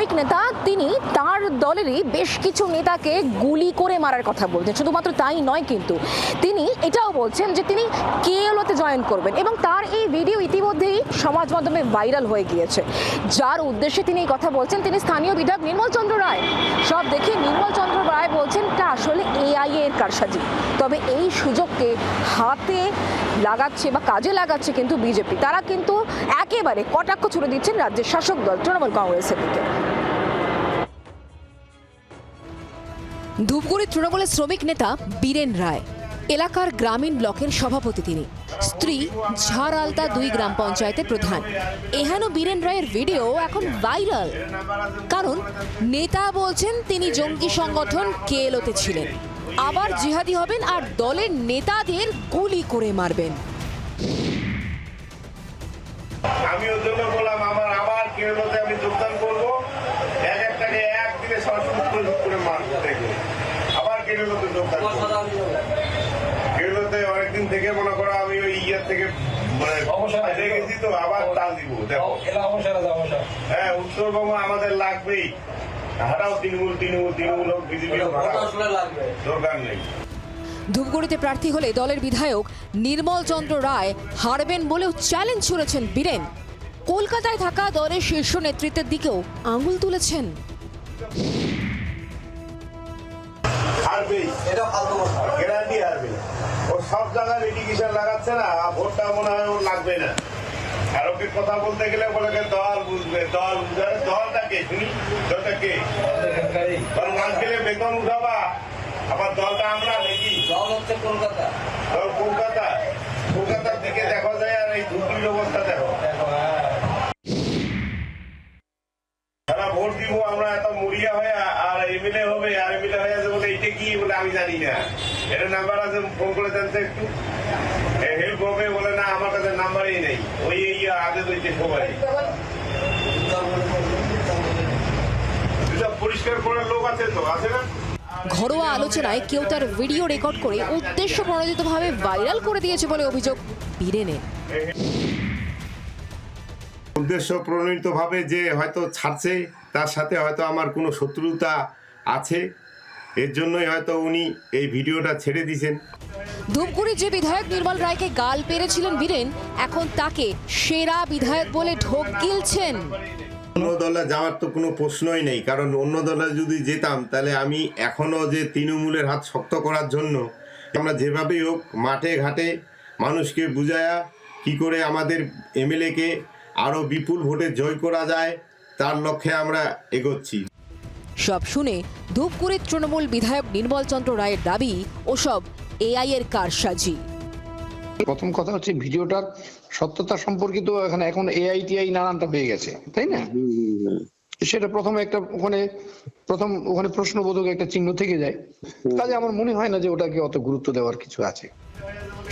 শ্রমিক নেতা তিনি তার দলেরই বেশ কিছু নেতাকে গুলি করে মারার কথা বলছেন। শুধুমাত্র তাই নয়, কিন্তু তিনি এটাও বলছেন যে তিনি কেএলওতে জয়েন করবেন এবং তার এই ভিডিও ইতিমধ্যেই সমাজ মাধ্যমে ভাইরাল হয়ে গিয়েছে। যার উদ্দেশ্যে তিনি এই কথা বলছেন তিনি স্থানীয় বিধায়ক নির্মল চন্দ্র রায়। সব দেখে নির্মল চন্দ্র রায় বলছেন এটা আসলে এআই এর কারসাজি। তবে এই সুযোগকে হাতে লাগাচ্ছে বা কাজে লাগাচ্ছে কিন্তু বিজেপি। তারা কিন্তু একেবারে কটাক্ষ ছুড়ে দিচ্ছেন রাজ্যের শাসক দল তৃণমূল কংগ্রেসের দিকে। ধূপগুড়ি তৃণমূলের শ্রমিক নেতা বীরেন রায় এলাকার গ্রামীণ ব্লকের সভাপতি। তিনি স্ত্রী ঝাড়ালতা 2 গ্রাম পঞ্চায়েতের প্রধান। এহেন বীরেন রায়ের ভিডিও এখন ভাইরাল, কারণ নেতা বলছেন তিনি জঙ্গি সংগঠন কেএলওতে ছিলেন, আবার জিহাদি হবেন আর দলের নেতাদের গুলি করে মারবেন। আমি ওর জন্য বললাম আবার কেরলতে আমি যোগদান করবো, একটাকে একদিনে সরাসরি করে মারবো। দেখো আবার কেরলতে যোগদান করবো। কেরলতে অনেকদিন থেকে মনে করো আমি ওই ইয়ার থেকে মানে গেছি, তো আবার টান দিব। দেখো হ্যাঁ, উত্তরবঙ্গ আমাদের লাগবেই। হাটাও তৃণমূল হোক বিজেপি হোক, দরকার নেই। ধূপগুড়িতে প্রার্থী হলে দলের বিধায়ক নির্মল চন্দ্র রায় হারবেন বলেও চ্যালেঞ্জ ছুড়েছেন বীরেন। কলকাতায় থাকা দলের শীর্ষ নেতৃত্বের দিকেও আঙুল তুলেছেন। ও সব জায়গায় লিটিগেশন লাগাচ্ছে না, ভোটটা মনে হয় ওর লাগবে না। আর ওকে কথা বলতে গেলে বলে দল বুঝবে, দল বুঝবে। দলটা কে শুনি? দলটা কে? গান খেলে বেতন উঠাবা, আবার দলটা আমরা নাকি? দল হচ্ছে কলকাতা। দল কলকাতা, কলকাতার দিকে দেখা যায়। আর এই ধূপগুড়ির অবস্থা দেখো। সারা ভোট দিব আমরা এত মরিয়া হয়ে, আর এমএলএ হবে, আর এমএলএ হয়ে আছে বলে এটা কি বলে আমি জানি না। এটা নাম্বার আছে, ফোন করে জানতে একটু হেল্প হবে বলে। না, আমার কাছে নাম্বারই নেই। ওই আগে হয়েছে সবাই পরিষ্কার করার লোক আছে, তো আছে না? ঘরোয়া আলোচনায় কেউ তার ভিডিও রেকর্ড করে উদ্দেশ্য প্রণোদিতভাবে ভাইরাল করে দিয়েছে বলে অভিযোগ বীরেনের। উদ্দেশ্য প্রণোদিত ভাবে যে হয়তো ছাড়ছে, তার সাথে হয়তো আমার কোনো শত্রুতা আছে, এর জন্যই হয়তো উনি এই ভিডিওটা ছেড়ে দিয়েছেন। ধূপগুড়ির যে বিধায়ক নির্মল রায়কে গাল পেরেছিলেন বীরেন, এখন তাকে সেরা বিধায়ক বলে ঢোক গিলছেন। অন্য দলে যাওয়ার তো কোনো প্রশ্নই নেই, কারণ অন্য দলে যদি যেতাম তাহলে আমি এখনো যে তৃণমূলের হাত শক্ত করার জন্য আমরা যেভাবেই হোক মাঠে ঘাটে মানুষকে বুঝায়া কি করে আমাদের এমএলএকে আরো বিপুল ভোটে জয় করা যায় তার লক্ষ্যে আমরা এগোচ্ছি। সব শুনে ধূপগুড়ির তৃণমূল বিধায়ক নির্মল চন্দ্র রায়ের দাবি ওসব এআই এর কারসাজি। প্রথম কথা হচ্ছে ভিডিওটার সত্যতা সম্পর্কিত এখন এআই টিআই নানানটা হয়ে গেছে, তাই না? সেটা প্রথমে ওখানে প্রশ্নবোধক একটা চিহ্ন থেকে যায়। কাজে আমার মনে হয় না যে ওটাকে অত গুরুত্ব দেওয়ার কিছু আছে।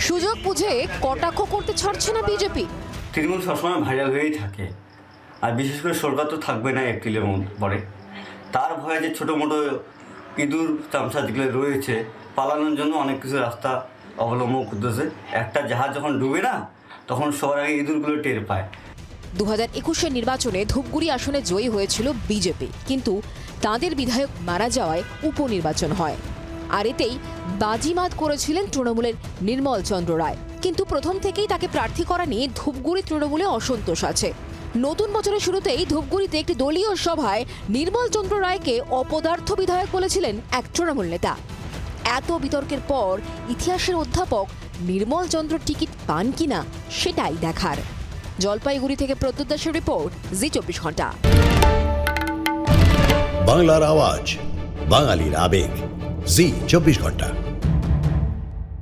সুযোগ বুঝে কটাক্ষ করতে ছাড়ছে না বিজেপি। তৃণমূল সবসময় ভাইরাল হয়েই থাকে, আর বিশেষ করে সরকার তো থাকবে না এপ্রিলের পরে। তার ভয়ে যে ছোটো মোটো ইঁদুর চামচা যেগুলো রয়েছে, পালানোর জন্য অনেক কিছু রাস্তা অবলম্বন করতেছে। একটা জাহাজ যখন ডুবে না, তখন সবার আগে ইঁদুরগুলো টের পায়। 2021 নির্বাচনে ধূপগুড়ি আসনে জয়ী হয়েছিল বিজেপি, কিন্তু তাঁদের বিধায়ক মারা যাওয়ায় উপনির্বাচন হয়। আর এতেই বাজিমাত করেছিলেন তৃণমূলের নির্মল চন্দ্র রায়। কিন্তু প্রথম থেকেই তাকে প্রার্থী করা নিয়ে ধূপগুড়ি তৃণমূলে অসন্তোষ আছে। নতুন বছরের শুরুতেই ধূপগুড়িতে একটি দলীয় সভায় নির্মল চন্দ্র রায়কে অপদার্থ বিধায়ক বলেছিলেন এক তৃণমূল নেতা। এত বিতর্কের পর ইতিহাসের অধ্যাপক নির্মল চন্দ্র টিকিট পান কিনা সেটাই দেখার। জলপাইগুড়ি থেকে প্রদ্যুৎ দাসের রিপোর্ট, জি 24 ঘন্টা। বাংলার আওয়াজ, বাঙালির আবেগ, জি 24 ঘন্টা।